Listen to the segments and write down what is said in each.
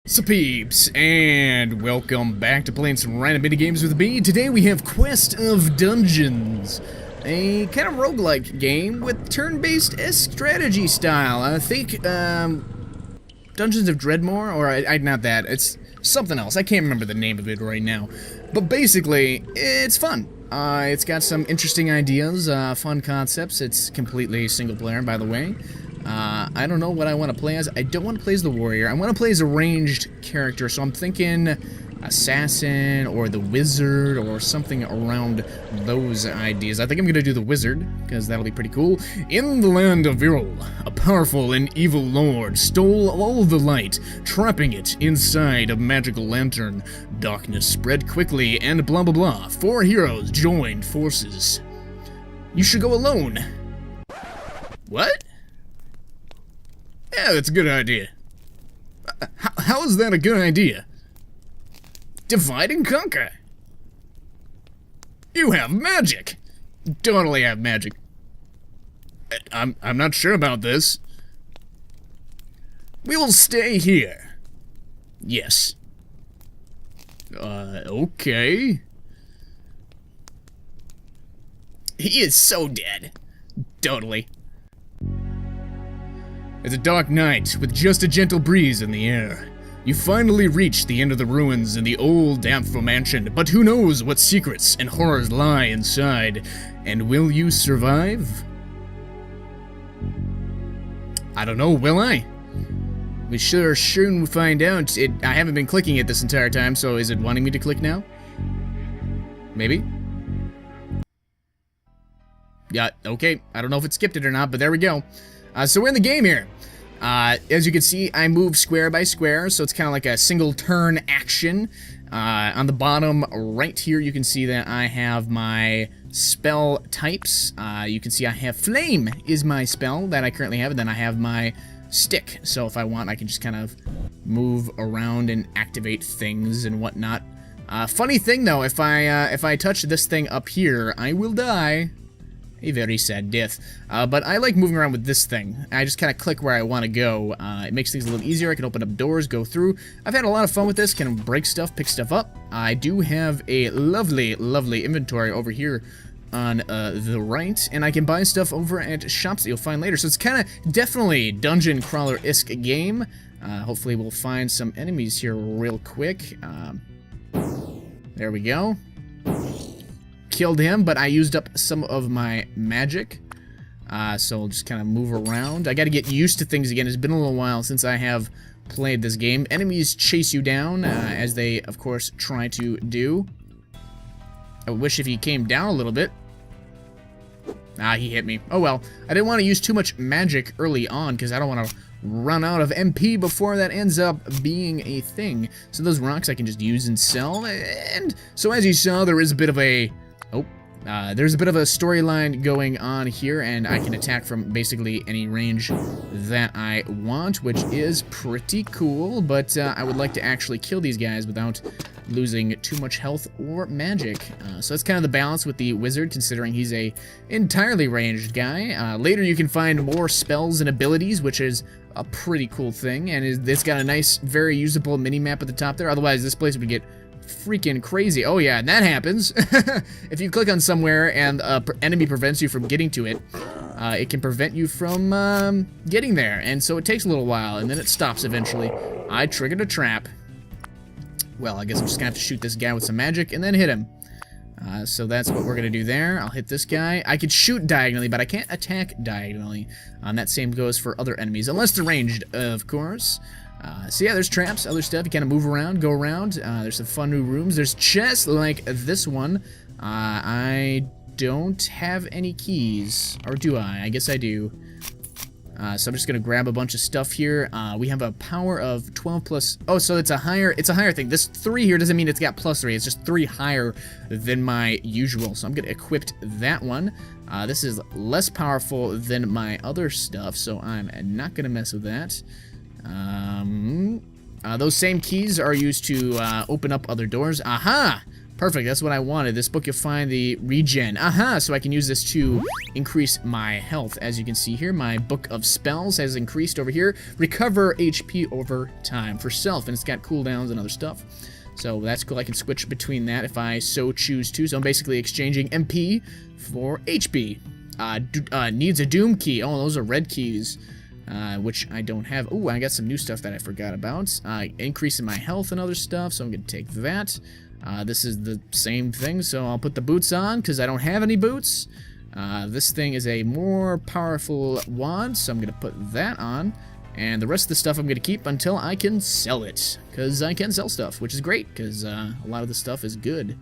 So peeps, and welcome back to playing some random minigames with me. Today we have Quest of Dungeons, a kind of roguelike game with turn-based strategy style. I think, Dungeons of Dreadmore, or not that, it's something else. I can't remember the name of it right now. But basically, it's fun. It's got some interesting ideas, fun concepts. It's completely single-player, by the way. I don't know what I want to play as. I don't want to play as the warrior. I want to play as a ranged character, so I'm thinking assassin or the wizard or something around those ideas. I think I'm going to do the wizard, because that'll be pretty cool. In the land of Viral, a powerful and evil lord stole all the light, trapping it inside a magical lantern. Darkness spread quickly, and blah blah blah. 4 heroes joined forces. You should go alone. What? Yeah, that's a good idea. How is that a good idea? Divide and conquer. You have magic. Totally have magic. I'm not sure about this. We will stay here. Yes. Okay. He is so dead. Totally. It's a dark night, with just a gentle breeze in the air. You finally reach the end of the ruins in the old Damphro mansion, but who knows what secrets and horrors lie inside, and will you survive? I don't know, will I? We sure soon find out. I haven't been clicking it this entire time, so is it wanting me to click now? Maybe? Yeah, okay, I don't know if it skipped it or not, but there we go. So we're in the game here. As you can see, I move square by square, so it's kind of like a single turn action. On the bottom right here, you can see that I have my spell types. You can see I have Flame is my spell that I currently have, and then I have my stick. So if I want, I can just kind of move around and activate things and whatnot. Funny thing though, if I touch this thing up here, I will die. A very sad death. But I like moving around with this thing. I just kind of click where I want to go. It makes things a little easier. I can open up doors, go through. I've had a lot of fun with this. Can break stuff, pick stuff up. I do have a lovely, lovely inventory over here on the right. And I can buy stuff over at shops that you'll find later. So it's kind of definitely dungeon crawler-esque game. Hopefully we'll find some enemies here real quick. There we go. Killed him, but I used up some of my magic, so I'll just kind of move around. I gotta get used to things again. It's been a little while since I have played this game. Enemies chase you down, as they, of course, try to do. I wish if he came down a little bit. He hit me. Oh well. I didn't want to use too much magic early on, because I don't want to run out of MP before that ends up being a thing. So those rocks I can just use and sell, and so as you saw, there is a bit of a... there's a bit of a storyline going on here, and I can attack from basically any range that I want, which is pretty cool, but I would like to actually kill these guys without losing too much health or magic. So that's kind of the balance with the wizard, considering he's a entirely ranged guy. Later you can find more spells and abilities, which is a pretty cool thing, and it's got a nice, very usable mini-map at the top there. Otherwise, this place would get freaking crazy. Oh yeah, and that happens. If you click on somewhere and an enemy prevents you from getting to it, it can prevent you from getting there, and so it takes a little while, and then it stops eventually. I triggered a trap. Well, I guess I'm just gonna have to shoot this guy with some magic and then hit him. So that's what we're gonna do there. I'll hit this guy. I could shoot diagonally, but I can't attack diagonally. That same goes for other enemies, unless they're ranged, of course. So yeah, there's traps, other stuff. You kind of move around, go around. There's some fun new rooms. There's chests like this one. I don't have any keys. Or do I? I guess I do. So I'm just gonna grab a bunch of stuff here. We have a power of 12 plus... Oh, so it's a higher thing. This 3 here doesn't mean it's got plus 3. It's just 3 higher than my usual. So I'm gonna equip that one. This is less powerful than my other stuff, so I'm not gonna mess with that. Those same keys are used to open up other doors. Aha! Perfect, that's what I wanted. This book, you'll find the regen. Aha, so I can use this to increase my health. As you can see here, my book of spells has increased over here. Recover HP over time for self, and it's got cooldowns and other stuff. So that's cool. I can switch between that if I so choose to. So I'm basically exchanging MP for HP. Needs a doom key. Oh, those are red keys, which I don't have. Oh, I got some new stuff that I forgot about. Increase in my health and other stuff, so I'm going to take that. This is the same thing, so I'll put the boots on because I don't have any boots. This thing is a more powerful wand, so I'm going to put that on. And the rest of the stuff I'm going to keep until I can sell it, because I can sell stuff, which is great, because a lot of the stuff is good.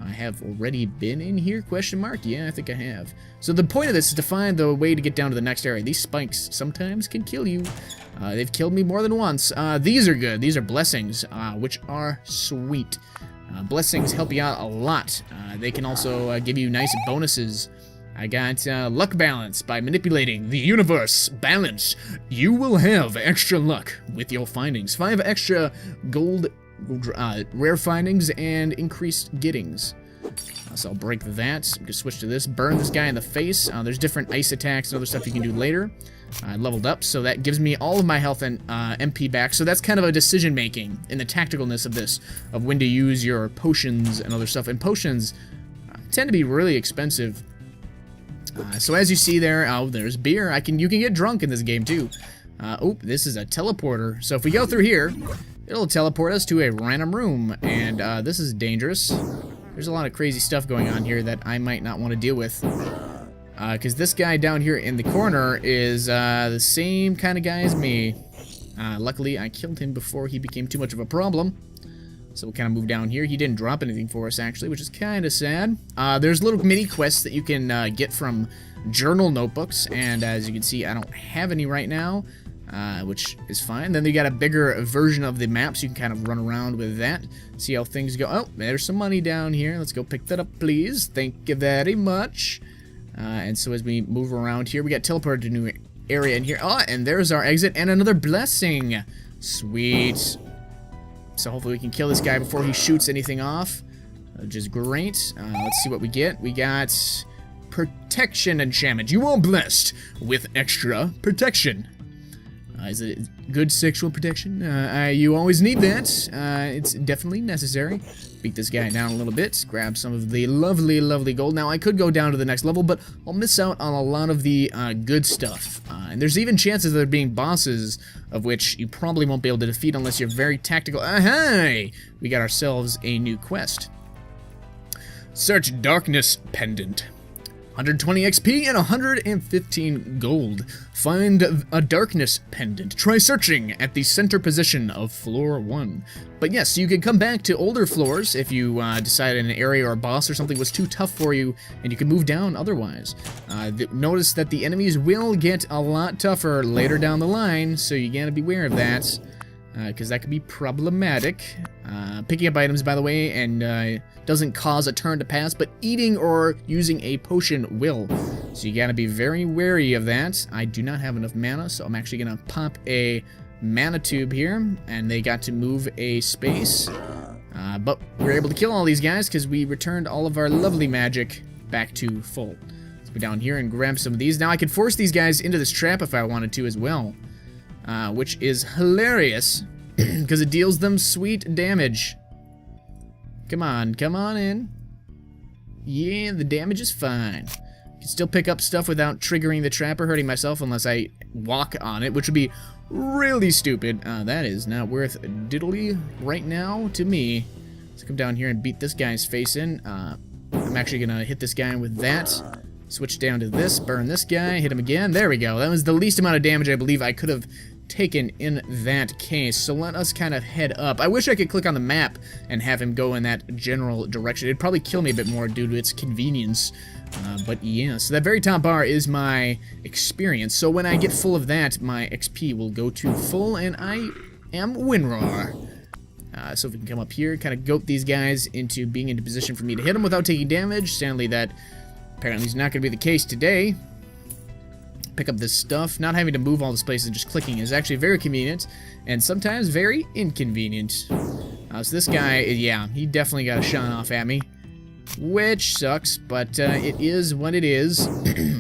I have already been in here, question mark? Yeah, I think I have. So the point of this is to find the way to get down to the next area. These spikes sometimes can kill you. They've killed me more than once. These are good. These are blessings, which are sweet. Blessings help you out a lot. They can also give you nice bonuses. I got luck balance. By manipulating the universe balance, you will have extra luck with your findings. 5 extra gold rare findings and increased gettings. So I'll break that. I'm gonna switch to this. Burn this guy in the face. There's different ice attacks and other stuff you can do later. I leveled up, so that gives me all of my health and MP back. So that's kind of a decision making in the tacticalness of this, of when to use your potions and other stuff. And potions tend to be really expensive. So as you see there, oh, there's beer. You can get drunk in this game too. Oh, this is a teleporter. So if we go through here, it'll teleport us to a random room, and this is dangerous. There's a lot of crazy stuff going on here that I might not want to deal with. Because this guy down here in the corner is the same kind of guy as me. Luckily, I killed him before he became too much of a problem. So we'll kind of move down here. He didn't drop anything for us, actually, which is kind of sad. There's little mini quests that you can get from journal notebooks, and as you can see, I don't have any right now, which is fine. Then they got a bigger version of the map, so you can kind of run around with that, see how things go. Oh, there's some money down here. Let's go pick that up, please. Thank you very much. And so as we move around here, we got teleported to a new area in here. Oh, and there's our exit and another blessing. Sweet. So hopefully we can kill this guy before he shoots anything off, which is great. Let's see what we get. We got protection enchantment. You are blessed with extra protection. Is it good sexual protection? You always need that. It's definitely necessary. Beat this guy down a little bit. Grab some of the lovely, lovely gold. Now, I could go down to the next level, but I'll miss out on a lot of the good stuff. And there's even chances of there being bosses of which you probably won't be able to defeat unless you're very tactical. Hey! We got ourselves a new quest. Search Darkness Pendant. 120 XP and 115 gold. Find a darkness pendant. Try searching at the center position of floor 1. But yes, you can come back to older floors if you decide an area or a boss or something was too tough for you, and you can move down otherwise. Notice that the enemies will get a lot tougher later down the line, so you gotta beware of that, because that could be problematic. Picking up items, by the way, and doesn't cause a turn to pass, but eating or using a potion will. So you gotta be very wary of that. I do not have enough mana, so I'm actually gonna pop a mana tube here, and they got to move a space. But we were able to kill all these guys because we returned all of our lovely magic back to full. Let's go down here and grab some of these. Now I could force these guys into this trap if I wanted to as well, which is hilarious because it deals them sweet damage. Come on in. Yeah, the damage is fine. I can still pick up stuff without triggering the trap or hurting myself unless I walk on it, which would be really stupid. That is not worth diddly right now to me. Let's come down here and beat this guy's face in. I'm actually gonna hit this guy with that. Switch down to this, burn this guy, hit him again. There we go. That was the least amount of damage I believe I could have taken in that case. So let us kind of head up. I wish I could click on the map and have him go in that general direction. It'd probably kill me a bit more due to its convenience. But yeah, so that very top bar is my experience. So when I get full of that, my XP will go to full, and I am WinRAR. So if we can come up here, kind of goat these guys into being in a position for me to hit them without taking damage. Sadly, that apparently is not going to be the case today. Pick up this stuff. Not having to move all this places and just clicking is actually very convenient, and sometimes very inconvenient. So this guy, yeah, he definitely got a shot off at me, which sucks, but it is what it is.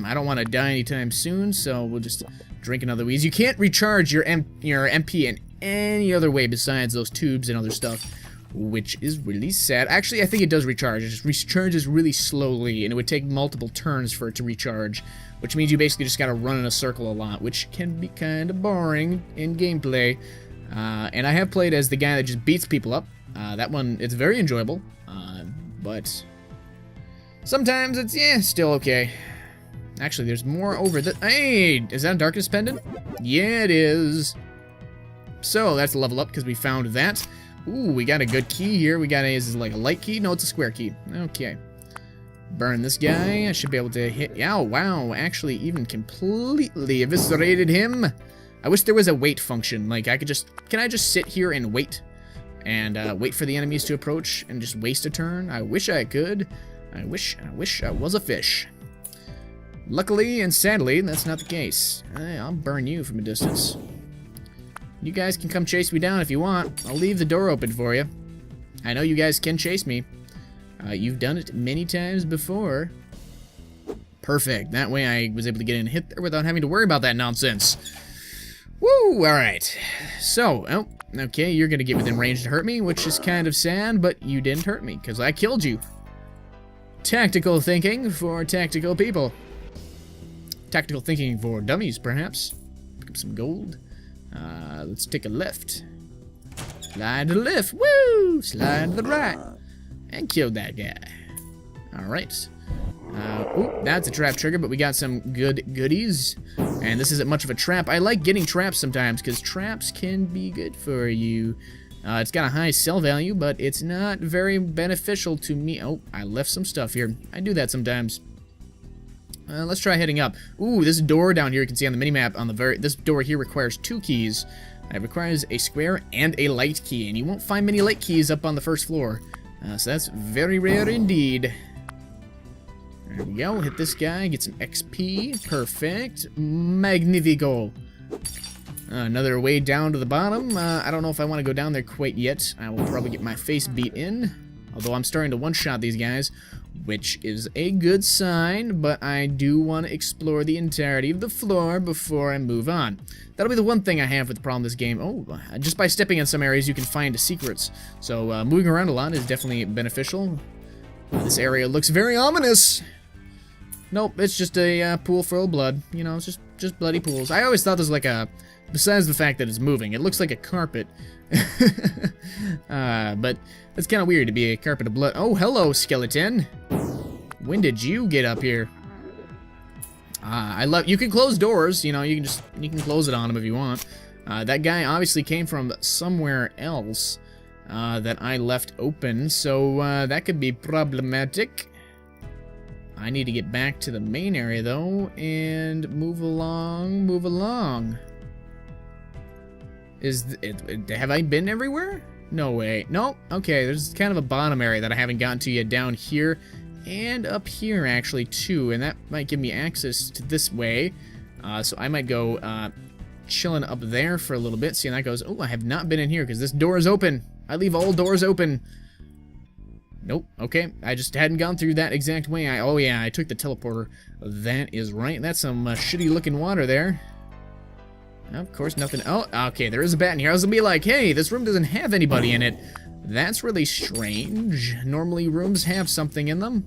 I don't want to die anytime soon, so we'll just drink another wheeze. You can't recharge your MP in any other way besides those tubes and other stuff, which is really sad. Actually, I think it does recharge. It just recharges really slowly, and it would take multiple turns for it to recharge, which means you basically just gotta run in a circle a lot, which can be kind of boring in gameplay. And I have played as the guy that just beats people up. That one, it's very enjoyable, but sometimes it's, yeah, still okay. Actually, there's more over the... Hey, is that a darkness pendant? Yeah, it is. So, that's a level up because we found that. Ooh, we got a good key here. We got a, is it like a light key? No, it's a square key. Okay. Burn this guy. I should be able to hit... Oh, wow. Actually, even completely eviscerated him. I wish there was a wait function. Like, I could just... Can I just sit here and wait? And wait for the enemies to approach and just waste a turn? I wish I could. I wish I was a fish. Luckily and sadly, that's not the case. I'll burn you from a distance. You guys can come chase me down if you want. I'll leave the door open for you. I know you guys can chase me. You've done it many times before. Perfect. That way I was able to get in and hit there without having to worry about that nonsense. Woo! Alright. So, oh, okay, you're gonna get within range to hurt me, which is kind of sad, but you didn't hurt me, because I killed you. Tactical thinking for tactical people. Tactical thinking for dummies, perhaps. Pick up some gold. Let's take a left. Slide to the left. Woo! Slide to the right. And kill that guy. Alright. Ooh, that's a trap trigger, but we got some good goodies. And this isn't much of a trap. I like getting traps sometimes, because traps can be good for you. It's got a high sell value, but it's not very beneficial to me. Oh, I left some stuff here. I do that sometimes. Let's try heading up. Ooh, this door down here you can see on the minimap on the this door here requires 2 keys. It requires a square and a light key, and you won't find many light keys up on the first floor. So that's very rare indeed. There we go. Hit this guy, get some XP. Perfect. Magnifico. Another way down to the bottom. I don't know if I want to go down there quite yet. I will probably get my face beat in. Although I'm starting to one-shot these guys, which is a good sign, but I do want to explore the entirety of the floor before I move on. That'll be the one thing I have with the problem with this game. Oh, just by stepping in some areas, you can find secrets. So moving around a lot is definitely beneficial. This area looks very ominous. Nope, it's just a pool full of blood. You know, it's just bloody pools. I always thought this was like a... Besides the fact that it's moving, it looks like a carpet. But it's kind of weird to be a carpet of blood. Oh, hello, skeleton. When did you get up here? I love... You can close doors, you know, you can close it on them if you want. That guy obviously came from somewhere else that I left open, so that could be problematic. I need to get back to the main area, though, and move along, move along. Have I been everywhere? No way. Nope. Okay, there's kind of a bottom area that I haven't gotten to yet down here and up here, actually, too, and that might give me access to this way. So I might go chilling up there for a little bit, see how that goes. Oh, I have not been in here because this door is open. I leave all doors open. Nope. Okay, I just hadn't gone through that exact way. Oh yeah, I took the teleporter. That is right. That's some shitty looking water there. Of course, nothing. Oh, okay, there is a bat in here. I was gonna be like, hey, this room doesn't have anybody in it. That's really strange. Normally rooms have something in them.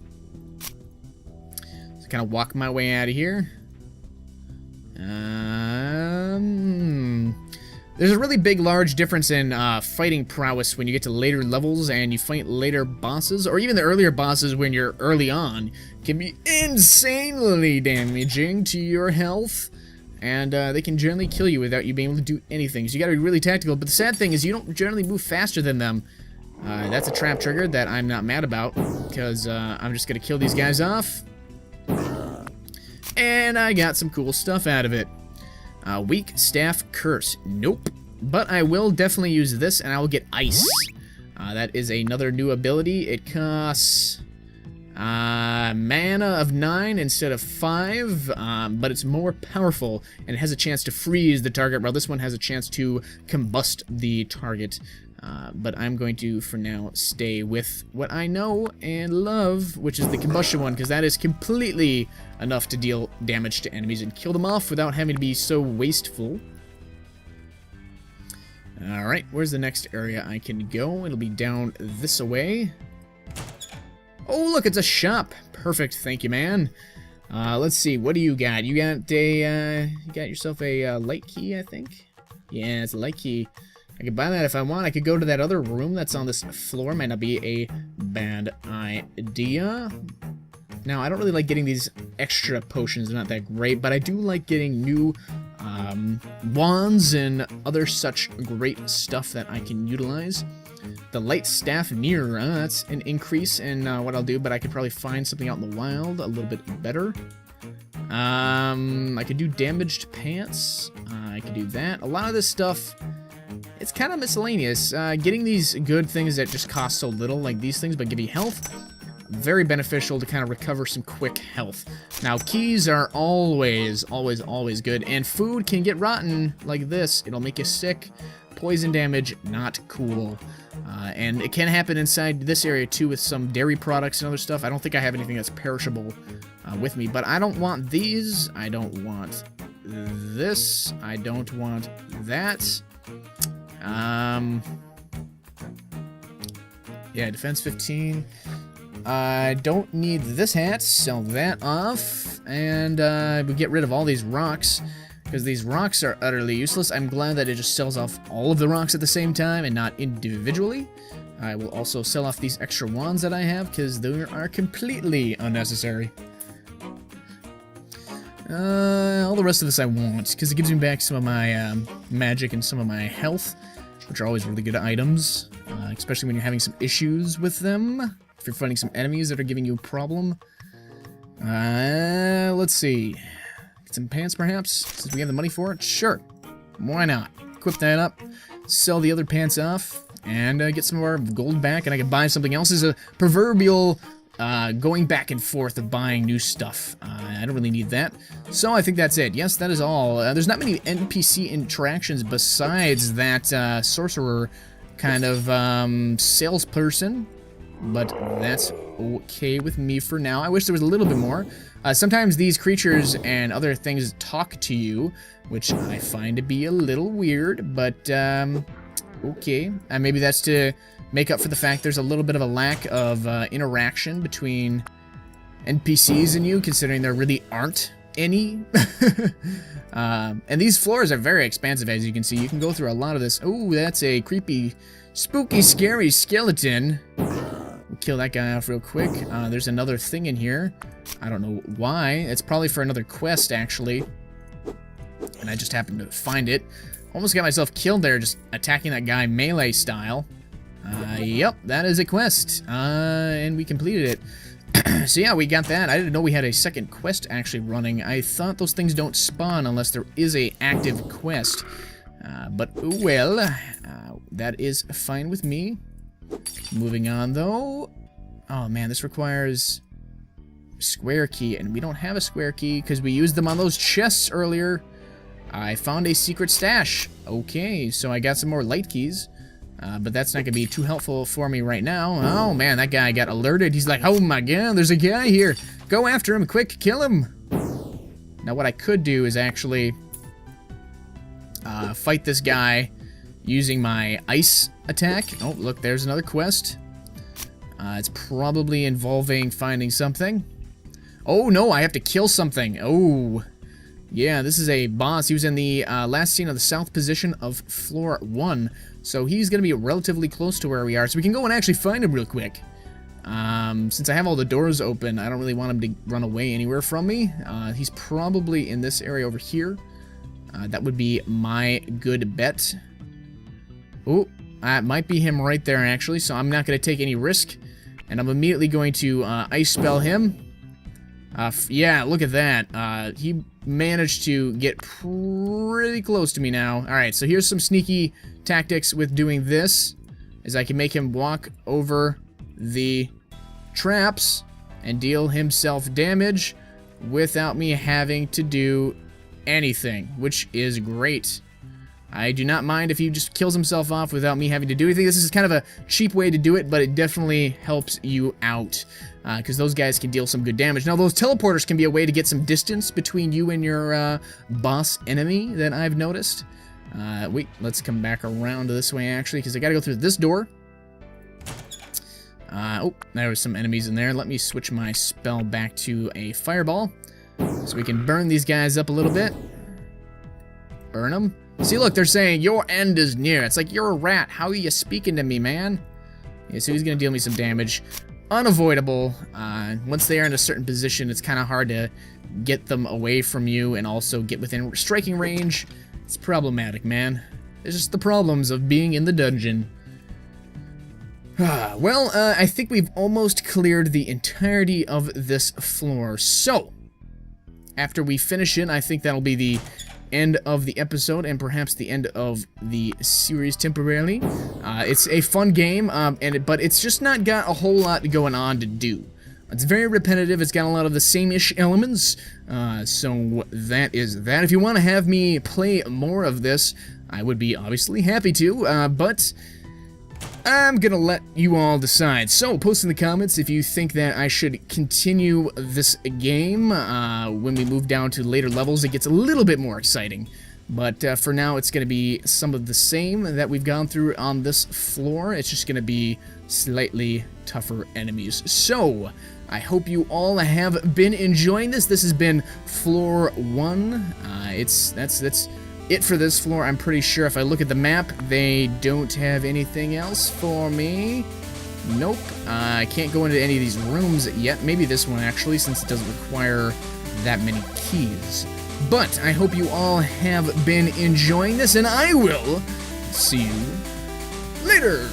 So kind of walk my way out of here. There's a really big, large difference in fighting prowess when you get to later levels and you fight later bosses, or even the earlier bosses when you're early on, can be insanely damaging to your health, and they can generally kill you without you being able to do anything. So you gotta be really tactical, but the sad thing is you don't generally move faster than them. That's a trap trigger that I'm not mad about, because I'm just gonna kill these guys off. And I got some cool stuff out of it. Weak staff curse. Nope. But I will definitely use this, and I will get ice. That is another new ability. It costs mana of 9 instead of 5, but it's more powerful, and it has a chance to freeze the target, while this one has a chance to combust the target. But I'm going to, for now, stay with what I know and love, which is the combustion one, because that is completely enough to deal damage to enemies and kill them off without having to be so wasteful. Alright, where's the next area I can go? It'll be down this way. Oh, look, it's a shop. Perfect, thank you, man. Let's see, what do you got? You got yourself a light key, I think? Yeah, it's a light key. I could buy that if I want. I could go to that other room that's on this floor. Might not be a bad idea. Now, I don't really like getting these extra potions. They're not that great, but I do like getting new wands and other such great stuff that I can utilize. The light staff mirror, that's an increase in what I'll do, but I could probably find something out in the wild a little bit better. I could do damaged pants. I could do that. A lot of this stuff, it's kind of miscellaneous. Getting these good things that just cost so little, like these things, but give you health, very beneficial to kind of recover some quick health. Now, keys are always good, and food can get rotten like this. It'll make you sick. Poison damage, not cool. And it can happen inside this area too with some dairy products and other stuff. I don't think I have anything that's perishable with me, but I don't want these. I don't want this. I don't want that. Yeah, defense 15. I don't need this hat. Sell that off. And we get rid of all these rocks, because these rocks are utterly useless. I'm glad that it just sells off all of the rocks at the same time and not individually. I will also sell off these extra wands that I have, because they are completely unnecessary. All the rest of this I won't, because it gives me back some of my magic and some of my health, which are always really good items, especially when you're having some issues with them. If you're fighting some enemies that are giving you a problem. Let's see. Get some pants, perhaps, since we have the money for it? Sure. Why not? Equip that up, sell the other pants off, and get some of our gold back, and I can buy something else. As a proverbial going back and forth of buying new stuff. I don't really need that. So I think that's it. Yes, that is all. There's not many NPC interactions besides that sorcerer kind of salesperson, but that's okay with me for now. I wish there was a little bit more. Sometimes these creatures and other things talk to you, which I find to be a little weird, but okay. Maybe that's to make up for the fact there's a little bit of a lack of interaction between NPCs and you, considering there really aren't any. And these floors are very expansive, as you can see. You can go through a lot of this. Oh, that's a creepy, spooky, scary skeleton. We'll kill that guy off real quick. There's another thing in here. I don't know why. It's probably for another quest, actually. And I just happened to find it. Almost got myself killed there, just attacking that guy melee style. Yep, that is a quest. And we completed it. So yeah, we got that. I didn't know we had a second quest actually running. I thought those things don't spawn unless there is a active quest. But well, that is fine with me. Moving on though. Oh man, this requires square key, and we don't have a square key because we used them on those chests earlier. I found a secret stash. Okay, so I got some more light keys. But that's not going to be too helpful for me right now. Oh, man, that guy got alerted. He's like, oh, my God, there's a guy here. Go after him, quick, kill him. Now, what I could do is actually fight this guy using my ice attack. Oh, look, there's another quest. It's probably involving finding something. Oh, no, I have to kill something. Oh, yeah, this is a boss. He was in the last scene of the south position of floor 1. So he's going to be relatively close to where we are. So we can go and actually find him real quick. Since I have all the doors open, I don't really want him to run away anywhere from me. He's probably in this area over here. That would be my good bet. Oh, that might be him right there, actually. So I'm not going to take any risk. And I'm immediately going to ice spell him. Yeah, look at that. He managed to get pretty close to me now. Alright, so here's some sneaky tactics with doing this, is I can make him walk over the traps and deal himself damage without me having to do anything, which is great. I do not mind if he just kills himself off without me having to do anything. This is kind of a cheap way to do it, but it definitely helps you out, because those guys can deal some good damage. Now, those teleporters can be a way to get some distance between you and your boss enemy that I've noticed. Wait, let's come back around this way, actually, because I gotta go through this door. Oh, there was some enemies in there. Let me switch my spell back to a fireball, so we can burn these guys up a little bit. Burn them. See, look, they're saying, your end is near. It's like, you're a rat. How are you speaking to me, man? Yeah, so he's gonna deal me some damage. Unavoidable. Once they are in a certain position, it's kind of hard to get them away from you and also get within striking range. It's problematic, man. It's just the problems of being in the dungeon. Well, I think we've almost cleared the entirety of this floor. So, after we finish it, I think that'll be the end of the episode and perhaps the end of the series temporarily. It's a fun game, but it's just not got a whole lot going on to do. It's very repetitive. It's got a lot of the same-ish elements, so that is that. If you want to have me play more of this, I would be obviously happy to, but I'm gonna let you all decide. So, post in the comments if you think that I should continue this game. When we move down to later levels, it gets a little bit more exciting. But for now, it's gonna be some of the same that we've gone through on this floor. It's just gonna be slightly tougher enemies. So, I hope you all have been enjoying this. This has been floor 1. That's it for this floor. I'm pretty sure if I look at the map, they don't have anything else for me. Nope. I can't go into any of these rooms yet. Maybe this one, actually, since it doesn't require that many keys. But I hope you all have been enjoying this, and I will see you later.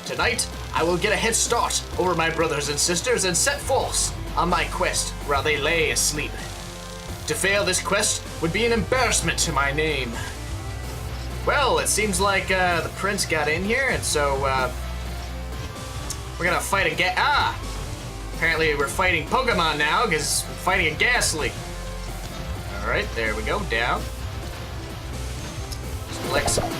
Tonight, I will get a head start over my brothers and sisters and set forth on my quest while they lay asleep. To fail this quest would be an embarrassment to my name. Well, it seems like the prince got in here, and so we're gonna fight a apparently we're fighting Pokemon now, because we're fighting a gas leak. Alright, there we go, down. Select some